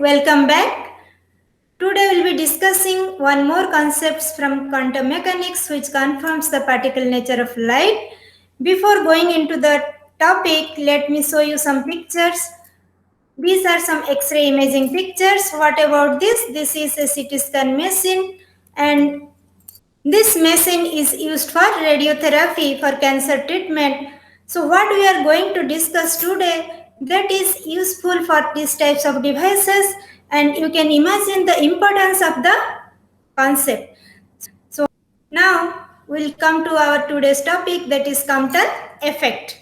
Welcome back. Today we'll be discussing one more concepts from quantum mechanics which confirms the particle nature of light. Before going into the topic, let me show you some pictures. These are some X-ray imaging pictures. What about this? This is a CT scan machine, and this machine is used for radiotherapy for cancer treatment. So what we are going to discuss today that is useful for these types of devices, and you can imagine the importance of the concept. So now we'll come to our today's topic, that is Compton effect.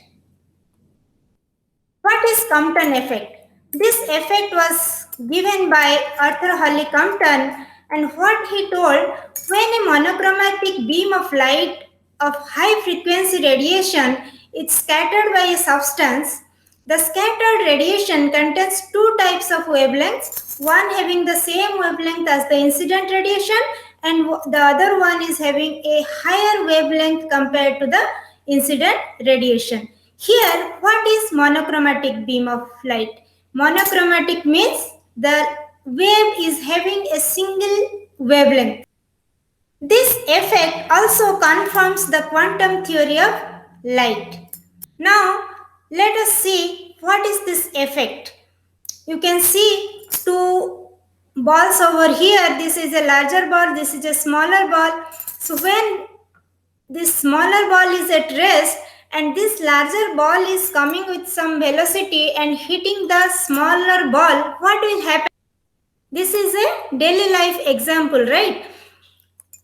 What is Compton effect? This effect was given by Arthur Holly Compton, and what he told, when a monochromatic beam of light of high frequency radiation is scattered by a substance, the scattered radiation contains two types of wavelengths, one having the same wavelength as the incident radiation and the other one is having a higher wavelength compared to the incident radiation. Here, what is monochromatic beam of light? Monochromatic means the wave is having a single wavelength. This effect also confirms the quantum theory of light. Now, let us see what is this effect. You can see two balls over here. This is a larger ball, this is a smaller ball. So when this smaller ball is at rest and this larger ball is coming with some velocity and hitting the smaller ball, what will happen? This is a daily life example, right?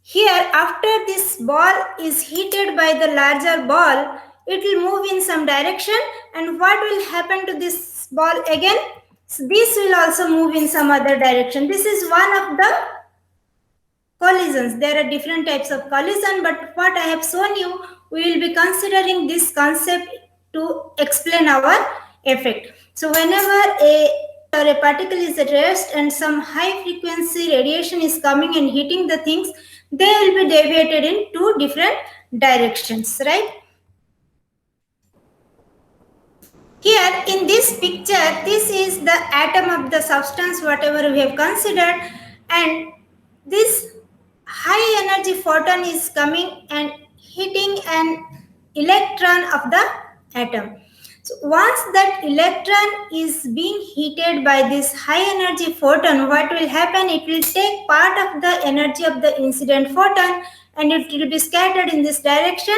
Here, after this ball is heated by the larger ball, it will move in some direction, and what will happen to this ball again? So this will also move in some other direction. This is one of the collisions. There are different types of collision, but what I have shown you, we will be considering this concept to explain our effect. So whenever a particle is at rest and some high frequency radiation is coming and hitting the things, they will be deviated in two different directions, right? Here in this picture, this is the atom of the substance, whatever we have considered, and this high energy photon is coming and hitting an electron of the atom. So once that electron is being heated by this high energy photon, what will happen? It will take part of the energy of the incident photon and it will be scattered in this direction,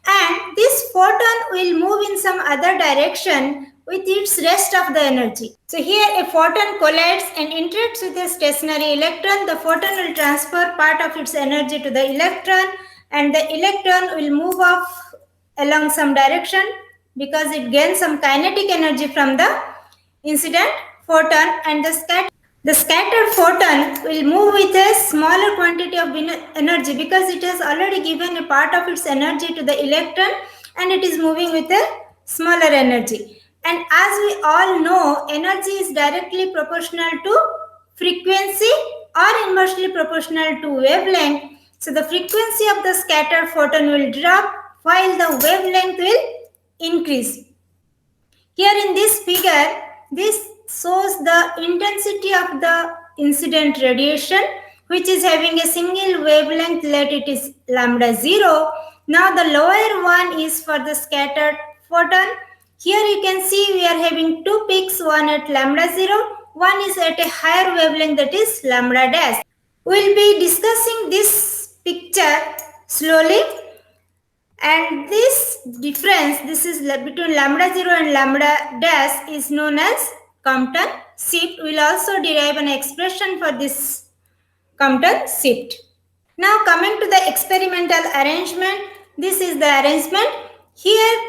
and this photon will move in some other direction with its rest of the energy. So here a photon collides and interacts with a stationary electron. The photon will transfer part of its energy to the electron, and the electron will move off along some direction because it gains some kinetic energy from the incident photon, and the scattered photon will move with a smaller quantity of energy because it has already given a part of its energy to the electron and it is moving with a smaller energy. And as we all know, energy is directly proportional to frequency or inversely proportional to wavelength. So the frequency of the scattered photon will drop while the wavelength will increase. Here in this figure, this shows the intensity of the incident radiation, which is having a single wavelength, let it is lambda 0. Now the lower one is for the scattered photon. Here you can see we are having two peaks, one at lambda 0, one is at a higher wavelength, that is lambda dash. We will be discussing this picture slowly, and this difference, this is between lambda 0 and lambda dash, is known as Compton shift. We will also derive an expression for this Compton shift. Now coming to the experimental arrangement, this is the arrangement. Here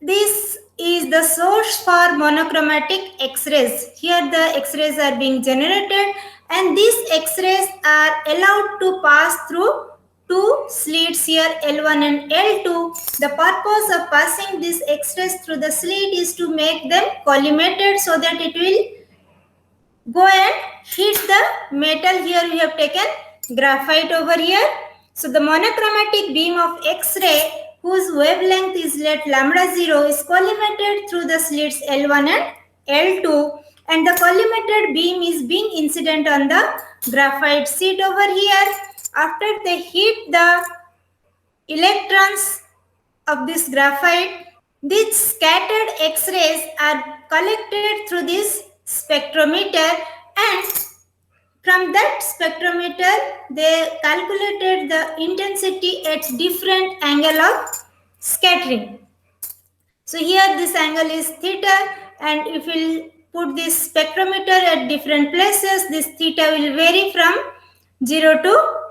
this is the source for monochromatic X-rays. Here the X-rays are being generated and these X-rays are allowed to pass through two slits here, L1 and L2. The purpose of passing these X-rays through the slit is to make them collimated so that it will go and hit the metal. Here we have taken graphite over here. So the monochromatic beam of X-ray whose wavelength is let lambda 0 is collimated through the slits L1 and L2, and the collimated beam is being incident on the graphite sheet over here. After they hit the electrons of this graphite, these scattered X-rays are collected through this spectrometer, and from that spectrometer they calculated the intensity at different angle of scattering. So here this angle is theta, and if we'll put this spectrometer at different places, this theta will vary from 0 to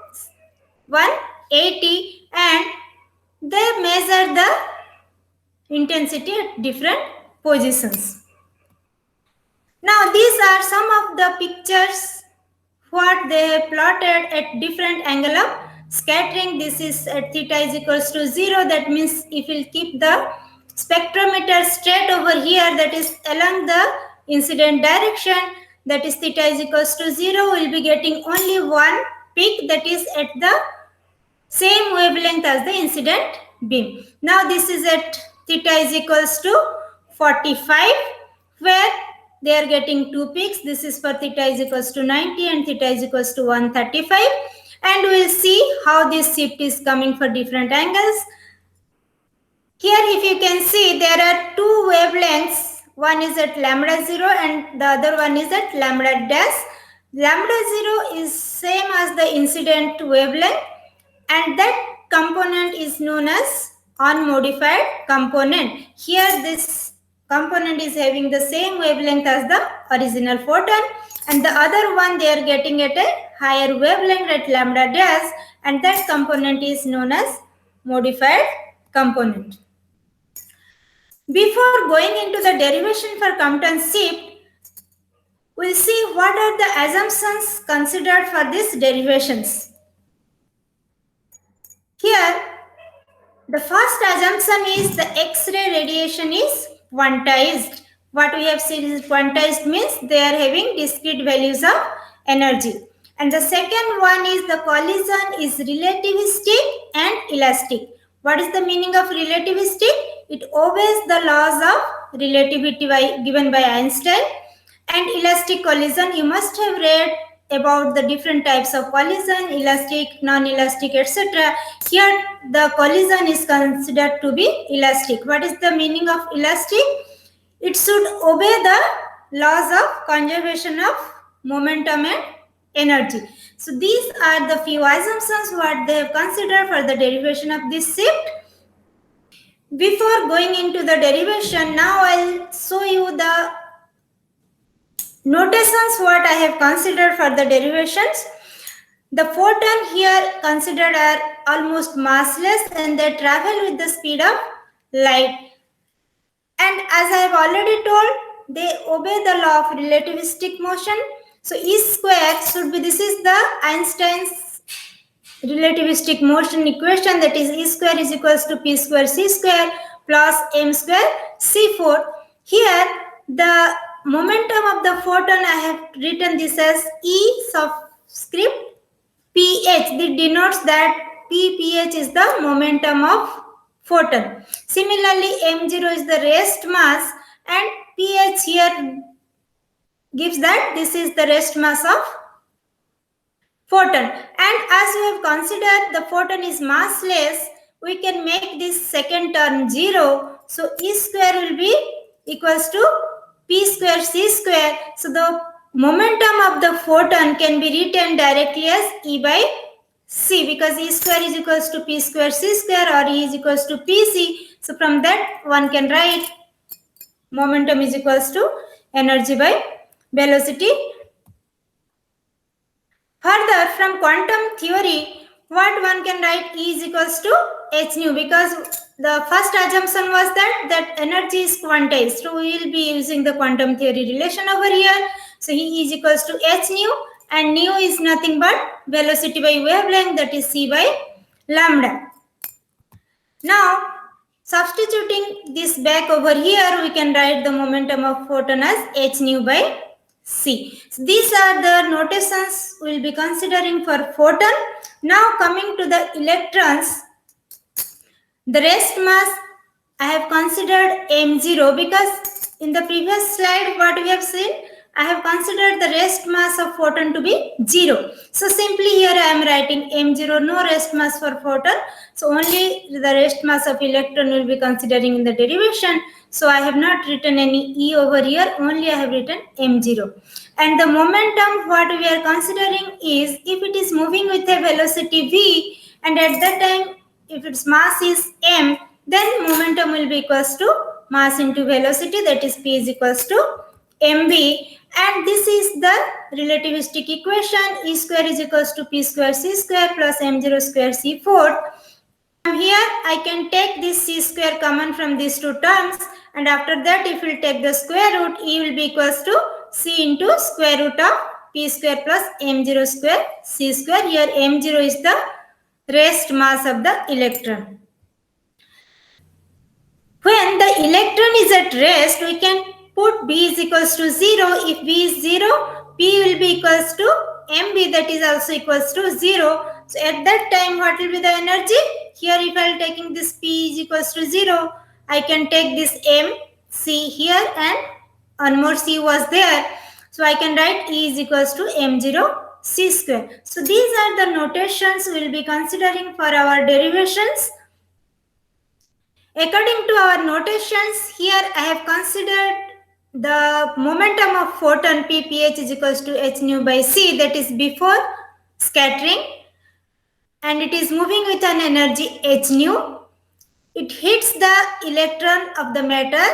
180, and they measure the intensity at different positions. Now these are some of the pictures what they have plotted at different angle of scattering. This is at theta is equals to 0. That means if we'll keep the spectrometer straight over here, that is along the incident direction, that is theta is equals to 0, we'll be getting only one peak that is at the same wavelength as the incident beam. Now this is at theta is equals to 45, where they are getting two peaks. This is for theta is equals to 90 and theta is equals to 135. And we will see how this shift is coming for different angles. Here if you can see, there are two wavelengths. One is at lambda 0 and the other one is at lambda dash. Lambda 0 is same as the incident wavelength, and that component is known as unmodified component. Here this component is having the same wavelength as the original photon, and the other one they are getting at a higher wavelength at lambda dash, and that component is known as modified component. Before going into the derivation for Compton shift, we'll see what are the assumptions considered for these derivations. Here, the first assumption is the X-ray radiation is quantized. What we have seen is quantized means they are having discrete values of energy. And the second one is the collision is relativistic and elastic. What is the meaning of relativistic? It obeys the laws of relativity given by Einstein. And elastic collision, you must have read about the different types of collision, elastic, non-elastic, etc. Here the collision is considered to be elastic. What is the meaning of elastic? It should obey the laws of conservation of momentum and energy. So these are the few assumptions what they have considered for the derivation of this shift. Before going into the derivation, now I'll show you the notations what I have considered for the derivations. The photon here considered are almost massless and they travel with the speed of light. And as I have already told, they obey the law of relativistic motion. So E square should be, this is the Einstein's relativistic motion equation, that is E square is equals to P square C square plus M square C4. Here the momentum of the photon, I have written this as E subscript pH. This denotes that pH is the momentum of photon. Similarly, M0 is the rest mass and pH here gives that this is the rest mass of photon. And as we have considered the photon is massless, we can make this second term 0. So E square will be equals to P square C square. So the momentum of the photon can be written directly as E by C, because E square is equals to P square C square or E is equals to PC. So from that one can write momentum is equals to energy by velocity. Further, from quantum theory, what one can write E is equals to h nu, because the first assumption was that energy is quantized. So we will be using the quantum theory relation over here. So E is equals to h nu, and nu is nothing but velocity by wavelength, that is c by lambda. Now, substituting this back over here, we can write the momentum of photon as h nu by C. So these are the notations we will be considering for photon. Now coming to the electrons, the rest mass I have considered M0, because in the previous slide what we have seen, I have considered the rest mass of photon to be 0. So simply here I am writing m0, no rest mass for photon. So only the rest mass of electron will be considering in the derivation. So I have not written any E over here, only I have written m0. And the momentum what we are considering is if it is moving with a velocity v, and at that time if its mass is m, then momentum will be equals to mass into velocity, that is p is equals to mv. And this is the relativistic equation, E square is equals to P square C square plus M0 square C4. From here I can take this C square common from these two terms, and after that if we take the square root, E will be equals to C into square root of P square plus M0 square C square. Here M0 is the rest mass of the electron. When the electron is at rest, we can put B is equals to 0. If B is 0, P will be equals to mB, that is also equals to 0. So at that time, what will be the energy? Here if I am taking this P is equals to 0, I can take this M, C here, and one more C was there. So I can write E is equals to M0 C square. So these are the notations we will be considering for our derivations. According to our notations, here I have considered the momentum of photon PPH is equals to h nu by c, that is before scattering, and it is moving with an energy h nu. It hits the electron of the matter.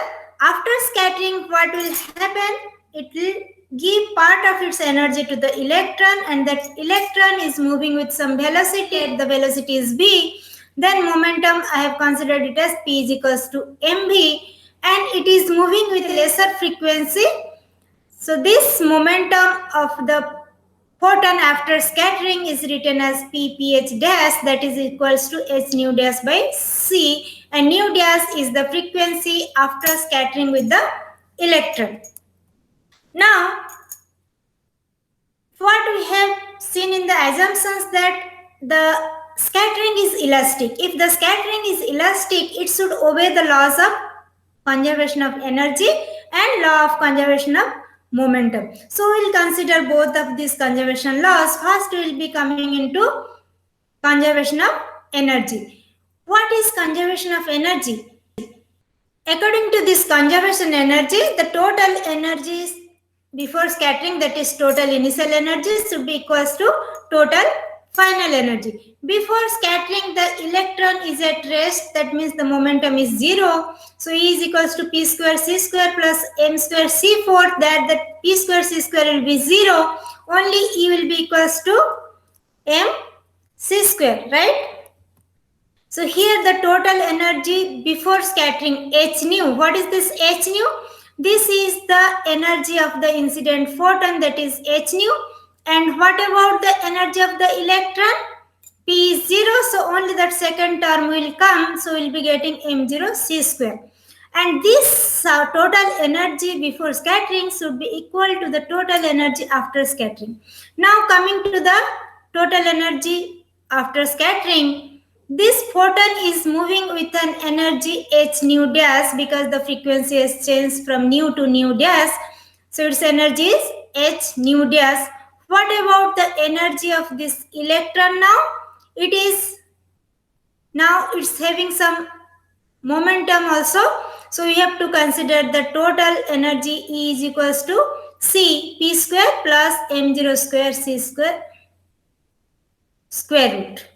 After scattering, what will happen? It will give part of its energy to the electron, and that electron is moving with some velocity. The velocity is v. Then momentum, I have considered it as p is equals to mv, and it is moving with lesser frequency. So this momentum of the photon after scattering is written as pph dash, that is equals to h nu dash by c, and nu dash is the frequency after scattering with the electron. Now, what we have seen in the assumptions that the scattering is elastic. If the scattering is elastic, it should obey the laws of conservation of energy and law of conservation of momentum. So we'll consider both of these conservation laws. First, we'll be coming into conservation of energy. What is conservation of energy? According to this conservation energy, the total energy before scattering, that is total initial energy, should be equals to total final energy. Before scattering, the electron is at rest, that means the momentum is 0. So E is equals to P square C square plus M square C4, that the P square C square will be 0. Only E will be equals to M C square, right? So here the total energy before scattering h nu. What is this h nu? This is the energy of the incident photon, that is h nu. And what about the energy of the electron? P is 0, so only that second term will come. So we'll be getting m0 c square. And this total energy before scattering should be equal to the total energy after scattering. Now coming to the total energy after scattering, this photon is moving with an energy h nu dash because the frequency has changed from nu to nu dash. So its energy is h nu dash. What about the energy of this electron now? It's having some momentum also. So we have to consider the total energy E is equals to C P square plus M0 square C square root.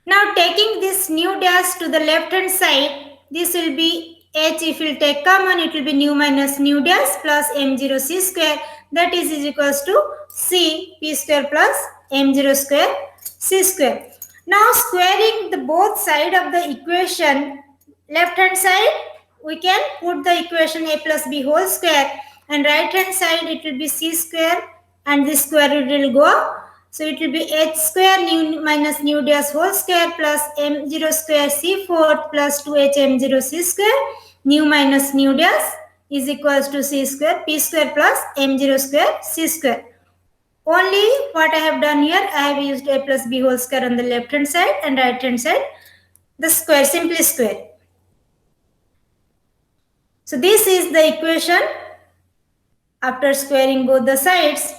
Now taking this nu dash to the left hand side, this will be h, if we will take common, it will be nu minus nu dash plus m0 c square, that is equals to c p square plus m0 square c square. Now squaring the both side of the equation, left hand side we can put the equation a plus b whole square, and right hand side it will be c square and this square root will go. So it will be h square nu minus nu dash whole square plus m0 square c4 plus 2h m0 c square nu minus nu dash is equals to c square p square plus m0 square c square. Only what I have done here, I have used a plus b whole square on the left hand side and right hand side the square, simply square. So this is the equation after squaring both the sides.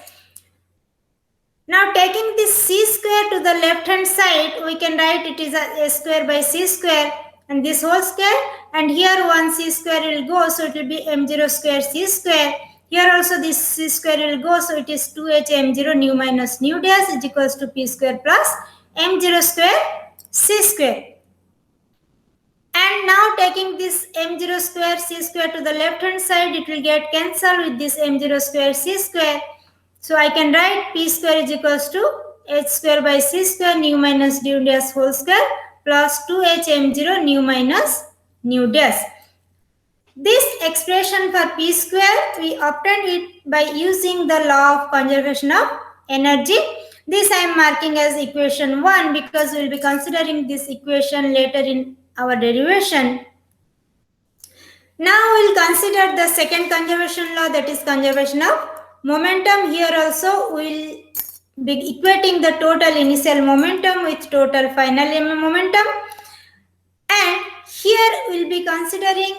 Now taking this c square to the left hand side, we can write it is a square by c square and this whole square, and here one c square will go, so it will be m0 square c square. Here also this c square will go, so it is 2h m0 nu minus nu dash is equals to p square plus m0 square c square. And now taking this m0 square c square to the left hand side, it will get cancelled with this m0 square c square. So I can write p square is equals to h square by c square nu minus nu dash whole square plus 2h m0 nu minus nu dash. This expression for p square, we obtained it by using the law of conservation of energy. This I am marking as equation 1 because we will be considering this equation later in our derivation. Now we will consider the second conservation law, that is conservation of momentum. Here also we will be equating the total initial momentum with total final momentum, and here we will be considering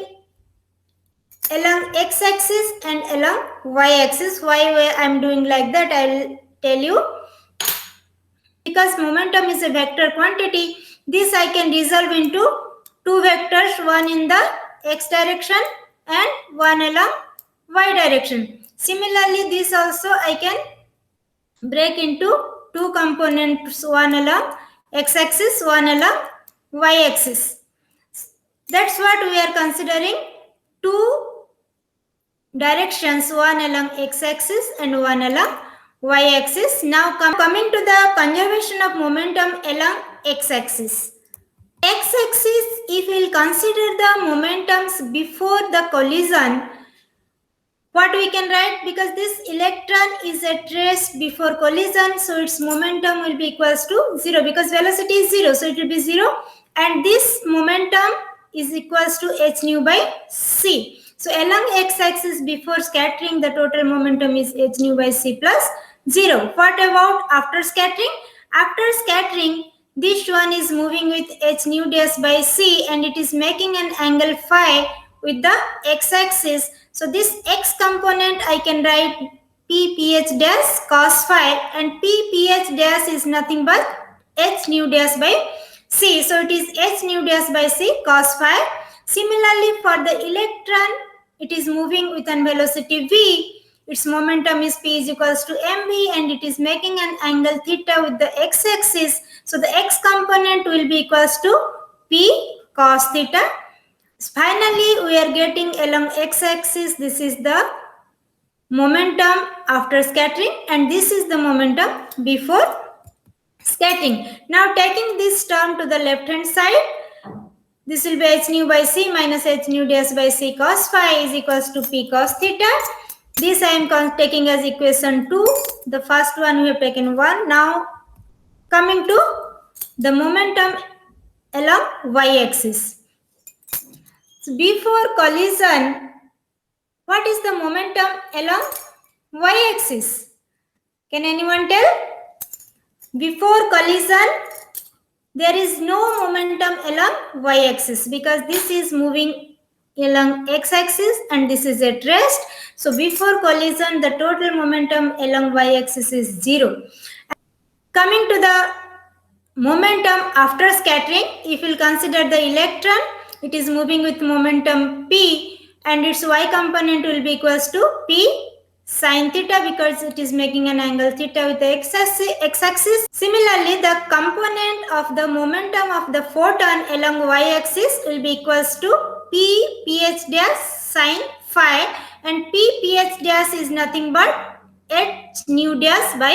along x-axis and along y-axis. Why I am doing like that, I will tell you. Because momentum is a vector quantity, this I can resolve into two vectors, one in the x direction and one along y direction. Similarly, this also I can break into two components, one along x-axis, one along y-axis. That's what we are considering, two directions, one along x-axis and one along y-axis. Now coming to the conservation of momentum along x-axis. X-axis, if we will consider the momentums before the collision, what we can write, because this electron is at rest before collision, so its momentum will be equals to 0 because velocity is 0, so it will be 0, and this momentum is equals to h nu by c. So along x-axis before scattering, the total momentum is h nu by c plus 0. What about after scattering? After scattering, this one is moving with h nu dash by c and it is making an angle phi with the x-axis. So this x component I can write p ph dash cos phi, and p ph dash is nothing but h nu dash by c. So it is h nu dash by c cos phi. Similarly, for the electron, it is moving with an velocity v. Its momentum is p is equals to mv and it is making an angle theta with the x-axis. So the x component will be equals to p cos theta. Finally, we are getting along x-axis, this is the momentum after scattering and this is the momentum before scattering. Now taking this term to the left hand side, this will be h nu by c minus h nu dash by c cos phi is equals to p cos theta. This I am taking as equation 2. The first one we have taken 1. Now coming to the momentum along y-axis. So before collision, what is the momentum along y-axis? Can anyone tell? Before collision, there is no momentum along y-axis because this is moving along x-axis and this is at rest. So before collision, the total momentum along y-axis is 0. Coming to the momentum after scattering, if you consider the electron, it is moving with momentum p and its y component will be equals to p sin theta because it is making an angle theta with the x-axis. Similarly, the component of the momentum of the photon along y-axis will be equals to p ph dash sin phi, and p ph dash is nothing but h nu dash by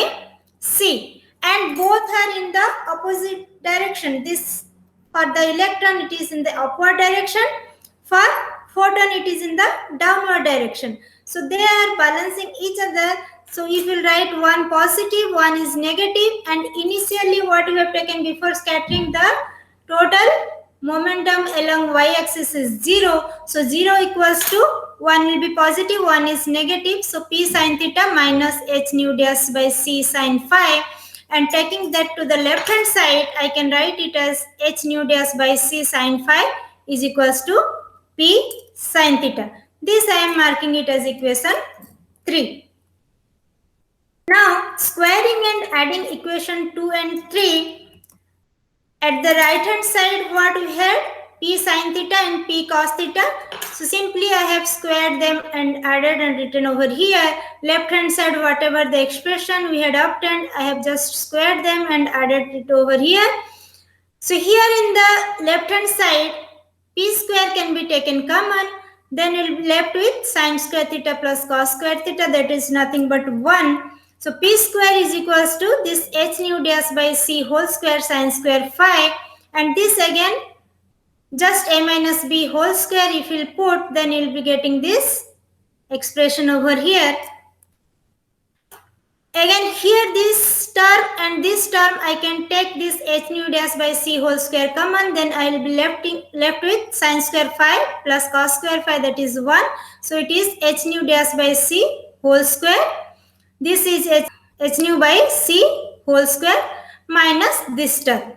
c, and both are in the opposite direction. This for the electron it is in the upward direction, for photon it is in the downward direction. So they are balancing each other. So if you write one positive, one is negative, and initially what we have taken before scattering, the total momentum along y-axis is 0. So 0 equals to 1 will be positive, 1 is negative. So p sin theta minus h nu dash by c sin phi. And taking that to the left hand side, I can write it as h nu dash by c sin phi is equals to p sin theta. This I am marking it as equation 3. Now squaring and adding equation 2 and 3, at the right hand side what we had? P sin theta and P cos theta. So simply I have squared them and added and written over here. Left hand side whatever the expression we had obtained, I have just squared them and added it over here. So here in the left hand side, P square can be taken common. Then we will be left with sin square theta plus cos square theta, that is nothing but 1. So P square is equals to this h nu dash by c whole square sin square phi, and this again just a minus b whole square if you will put, then you will be getting this expression over here. Again here this term and this term I can take this h nu dash by c whole square common, then I will be left with sin square phi plus cos square phi, that is 1. So it is h nu dash by c whole square. This is h nu by c whole square minus this term.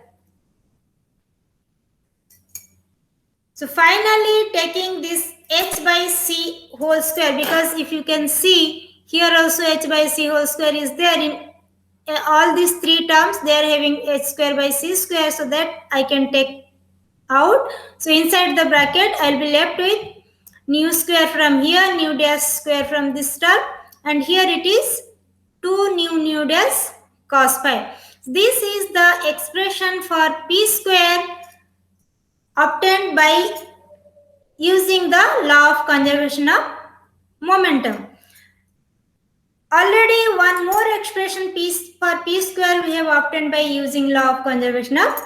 So finally taking this h by c whole square, because if you can see here also h by c whole square is there in all these three terms, they are having h square by c square, so that I can take out. So inside the bracket I will be left with nu square from here, nu dash square from this term, and here it is 2 nu dash cos phi. This is the expression for p square obtained by using the law of conservation of momentum. Already one more expression for p square we have obtained by using law of conservation of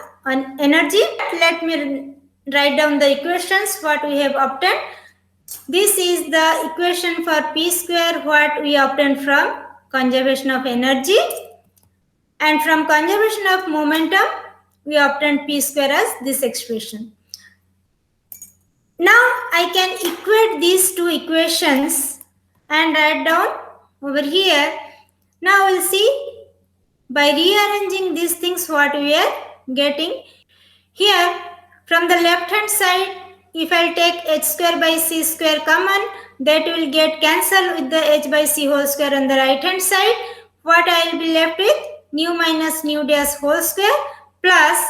energy. Let me write down the equations what we have obtained. This is the equation for p square what we obtained from conservation of energy, and from conservation of momentum we obtained p square as this expression. Now I can equate these two equations and write down over here. Now we'll see by rearranging these things what we are getting. Here from the left hand side, if I take h square by c square common, that will get cancelled with the h by c whole square on the right hand side. What I will be left with? Nu minus nu dash whole square plus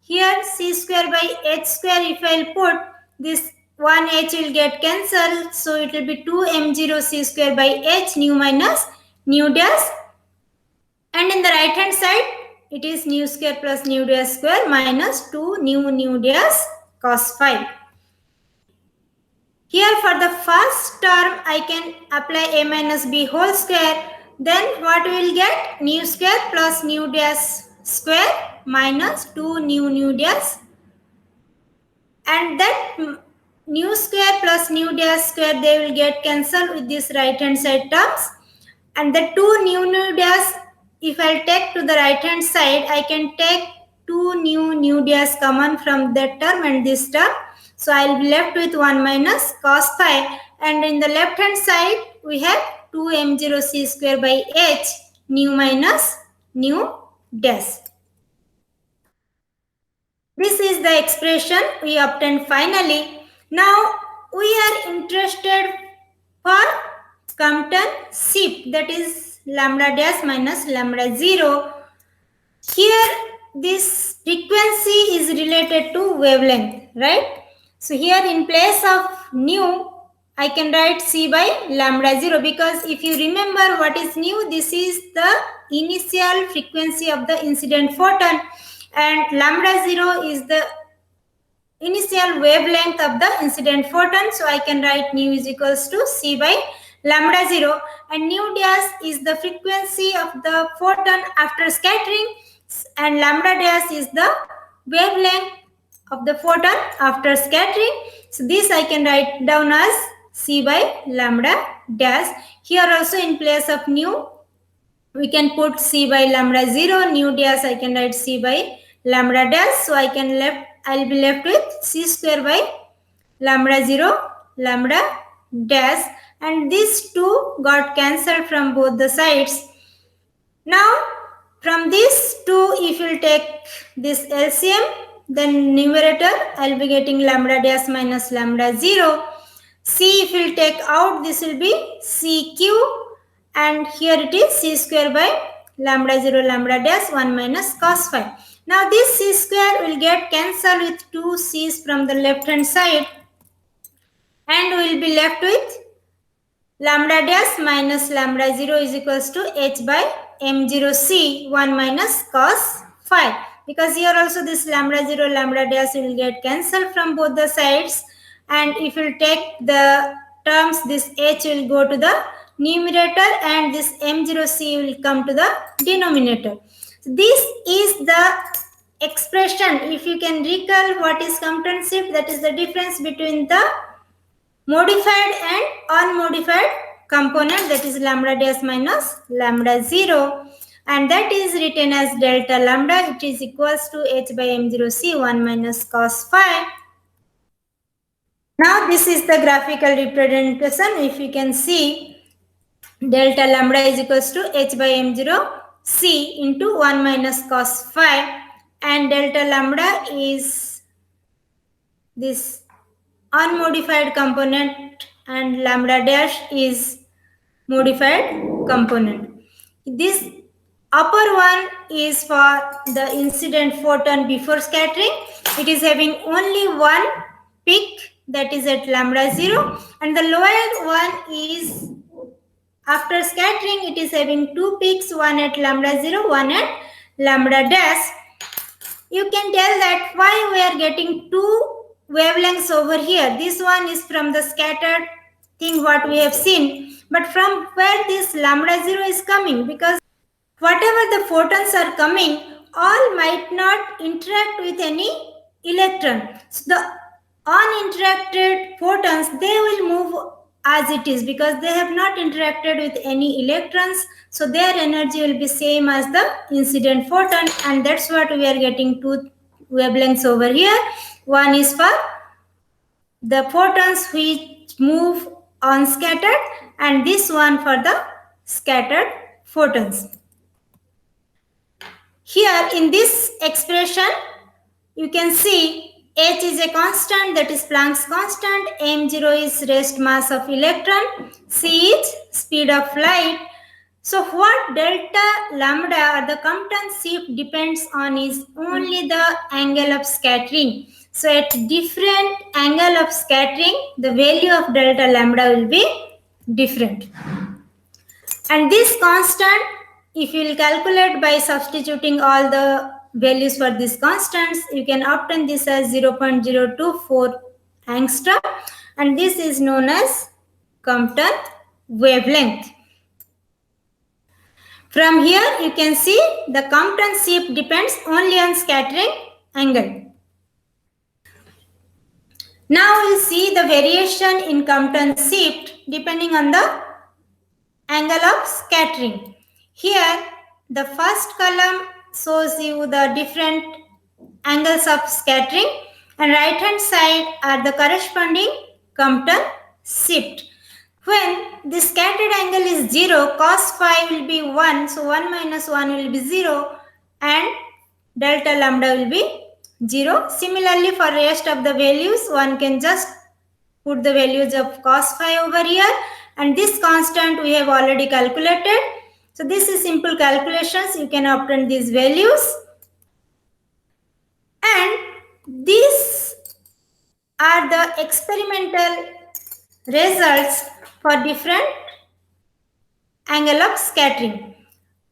here c square by h square, if I will put this 1h will get cancelled, so it will be 2m0 c square by h nu minus nu dash, and in the right hand side it is nu square plus nu dash square minus 2 nu dash cos phi. Here for the first term I can apply a minus b whole square, then what we will get? Nu square plus nu dash square minus 2 nu dash, and that nu square plus nu dash square they will get cancelled with this right hand side terms, and the 2 nu dash if I take to the right hand side, I can take 2 nu dash common from that term and this term, so I will be left with 1 minus cos phi, and in the left hand side we have 2m0 c square by h nu minus nu dash. This is the expression we obtained finally. Now we are interested for Compton-Shift, that is lambda dash minus lambda 0. Here this frequency is related to wavelength, right? So here in place of nu I can write c by lambda 0, because if you remember what is nu, this is the initial frequency of the incident photon, and lambda 0 is the initial wavelength of the incident photon. So I can write nu is equals to c by lambda 0, and nu dash is the frequency of the photon after scattering, and lambda dash is the wavelength of the photon after scattering. So this I can write down as c by lambda dash. Here also in place of nu we can put c by lambda 0, nu dash I can write c by lambda dash, so I'll be left with c square by lambda 0 lambda dash, and these two got cancelled from both the sides. Now from these two if you take this LCM, then numerator I'll be getting lambda dash minus lambda 0. C if you take out, this will be CQ, and here it is c square by lambda 0 lambda dash 1 minus cos phi. Now this c square will get cancelled with 2 c's from the left hand side, and we will be left with lambda dash minus lambda 0 is equals to h by m0 c 1 minus cos phi. Because here also this lambda 0 lambda dash will get cancelled from both the sides, and if you take the terms, this h will go to the numerator and this m0c will come to the denominator. So this is the expression. If you can recall what is Compton shift, that is the difference between the modified and unmodified component, that is lambda dash minus lambda 0, and that is written as delta lambda. It is equals to h by m0 c 1 minus cos phi. Now this is the graphical representation. If you can see, delta lambda is equals to h by m0 c into 1 minus cos phi, and delta lambda is this unmodified component and lambda dash is modified component. This upper one is for the incident photon before scattering. It is having only one peak, that is at lambda 0, and the lower one is after scattering. It is having two peaks, one at lambda 0, one at lambda dash. You can tell that why we are getting two wavelengths over here. This one is from the scattered thing what we have seen, but from where this lambda 0 is coming, because whatever the photons are coming, all might not interact with any electron. So the uninteracted photons, they will move as it is because they have not interacted with any electrons, so their energy will be same as the incident photon, and that's what we are getting two wavelengths over here. One is for the photons which move unscattered, and this one for the scattered photons. Here in this expression, you can see h is a constant, that is Planck's constant, m0 is rest mass of electron, c is speed of light. So what delta lambda or the Compton shift depends on is only the angle of scattering. So at different angle of scattering, the value of delta lambda will be different. And this constant, if you will calculate by substituting all the values for these constants, you can obtain this as 0.024 angstrom, and this is known as Compton wavelength. From here you can see the Compton shift depends only on scattering angle. Now we'll see the variation in Compton shift depending on the angle of scattering. Here the first column shows you the different angles of scattering, and right hand side are the corresponding Compton shift. When the scattered angle is 0, cos phi will be 1, so 1 minus 1 will be 0, and delta lambda will be 0. Similarly, for rest of the values, one can just put the values of cos phi over here, and this constant we have already calculated. So this is simple calculations, you can obtain these values, and these are the experimental results for different angle of scattering.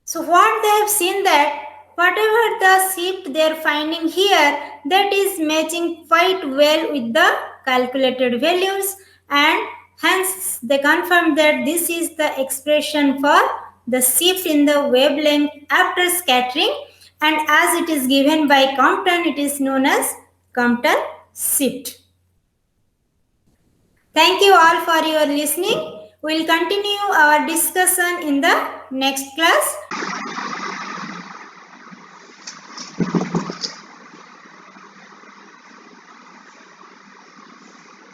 So what they have seen that whatever the shift they are finding here, that is matching quite well with the calculated values, and hence they confirm that this is the expression for the shift in the wavelength after scattering, and as it is given by Compton, it is known as Compton shift. Thank you all for your listening. We will continue our discussion in the next class.